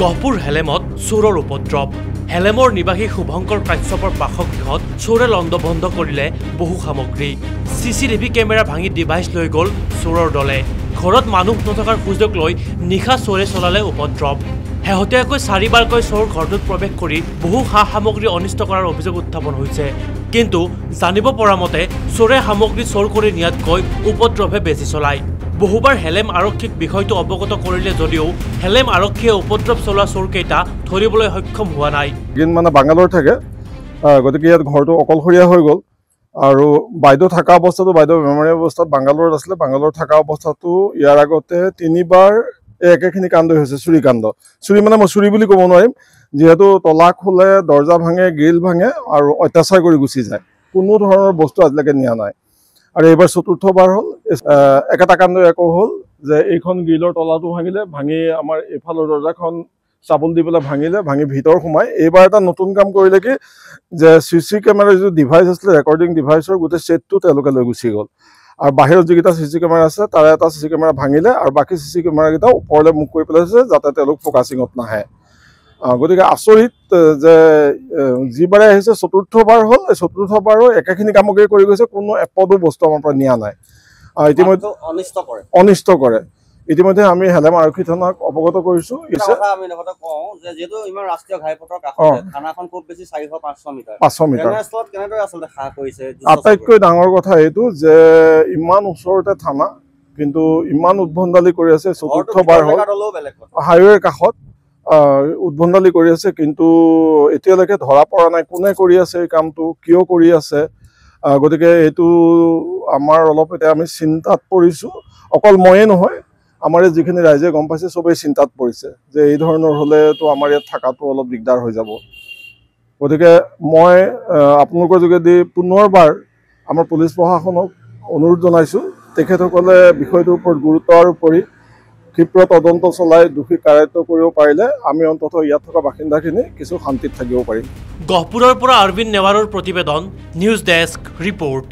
গহপুৰ হেলেমত চোৰৰ উপদ্ৰৱ হেলেমৰ নিবাসী শুভঙ্কৰ কাশ্যপৰ বাসগৃহত চোৰে লণ্ডভণ্ড কৰিলে বহু সামগ্ৰী CCTV কেমেৰা ভাঙি ডিভাইচ লৈ গ'ল চোৰৰ দলে ঘৰত মানুহ নথকাৰ সুযোগ লৈ নিশা চোৰে চলালে উপদ্ৰৱ হেহতীয়াকৈ 4বাৰকৈ চোৰ ঘৰটোত প্ৰৱেশ কৰি বহু সামগ্ৰী অনিষ্ট কৰাৰ অভিযোগ উত্থাপন হৈছে কিন্তু জানিব পৰা মতে চোৰে সামগ্ৰী চোৰ কৰি নিয়াতকৈ উপদ্ৰৱে বেছি চলায় বহুবাৰ হেলেম আৰক্ষীক বিষয়টো অৱগত কৰিলে যদিও হেলেম আৰক্ষীয়ে উপদ্ৰৱ চলোৱা চোৰকেইটা ধৰিবলৈ সক্ষম হোৱা নাই মানে বাংগালোৰ থাকে গতিকে ইয়াত ঘৰটো অকলশৰীয়া হৈ গ'ল আৰু বাইদেউ থকা অৱস্থাটো বাইদেউ বেমাৰী অৱস্থাত বাংগালোৰত আছিলে বাংগালোৰত থকা অৱস্থাটো ইয়াৰ আগতে 3বাৰ একেখিনি কাণ্ড হৈছে চুৰি কাণ্ড চুৰি মানে মই চুৰি বুলি ক'ব নোৱাৰিম যেহেতু তলা খোলে দৰ্জা ভাঙে গ্ৰিল ভাঙে আৰু অত্যাচাৰ কৰি গুচি যায় কোনো ধৰণৰ বস্তু আজিলৈকে নিয়া নাই আৰু এইবাৰ চতুৰ্থবাৰ হ'ল একেটা কাণ্ড একো হ'ল যে এইখন গ্ৰিলৰ তলাটো ভাঙিলে ভাঙি আমাৰ এইফালৰ দৰ্জাখন চাবল দি পেলাই ভাঙি ভিতৰ সোমাই এইবাৰ এটা নতুন কাম কৰিলে কি যে CC কেমেৰাৰ যিটো ডিভাইচ আছিলে ৰেকৰ্ডিং ডিভাইচৰ গোটেই সেটটো তেওঁলোকে লৈ গুচি গ'ল আৰু বাহিৰত যিকেইটা CC কেমেৰা আছে তাৰে এটা CC কেমেৰা ভাঙিলে আৰু বাকি CC কেমেৰাকেইটা ওপৰলৈ মুখ কৰি পেলাইছে যাতে তেওঁলোক ফ'কাচিঙত নাহে গতিকে আচৰিত যে যিবাৰে আহিছে চতুৰ্থবাৰ হ'ল এই চতুৰ্থবাৰো একেখিনি কামকে কৰি গৈছে কোনো এপদো বস্তু আমাৰ পৰা নিয়া নাই ইতিমধ্যে অনিষ্ট কৰে ইতিমধ্যে আমি হেলেম আৰক্ষী থানাক অৱগত কৰিছো আমি লগতে কওঁ যে যেটো ইমান ৰাষ্ট্ৰীয় ঘাইপথৰ কাষতে থানাখন খুব বেছি 400-500 মিটাৰ তেনেস্থলত কেনেদৰে আচলতে খা কৰিছে আটাইতকৈ ডাঙৰ কথা এইটো যে ইমান ওচৰতে থানা কিন্তু ইমান উদ্ভণ্ডালি কৰি আছে চতুৰ্থবাৰ হ'ল হাইৱেৰ কাষত উদ্ভণ্ডালি কৰি আছে কিন্তু এতিয়ালৈকে ধৰা পৰা নাই কোনে কৰি আছে এই কামটো কিয় কৰি আছে গতিকে এইটো আমাৰ অলপ এতিয়া আমি চিন্তাত পৰিছো অকল ময়ে নহয় আমাৰ যিখিনি ৰাইজে গম পাইছে সবেই চিন্তাত পৰিছে যে এই ধৰণৰ হলেতো আমাৰ ইয়াত থাকাটো অলপ দিগদাৰ হৈ যাব গতিকে মই আপোনালোকৰ যোগেদি পুনৰবাৰ আমাৰ পুলিচ প্ৰশাসনক অনুৰোধ জনাইছো তেখেতসকলে বিষয়টোৰ ওপৰত গুৰুত্ব আৰোপ কৰি ক্ষীপ্ৰ তদন্ত চলাই দোষী কাৰ্যত কৰিব পাৰিলে আমি অন্তত ইয়াত থকা বাসিন্দাখিনি কিছু শান্তিত থাকিব পাৰিম গহপুৰৰ পৰা অৰবিন্দ নেৱাৰৰ প্ৰতিবেদন নিউজ ডেস্ক ৰিপৰ্ট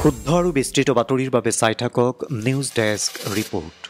শুদ্ধ আৰু বিস্তৃত বাতৰিৰ বাবে চাই থাকক নিউজ ডেস্ক ৰিপৰ্ট।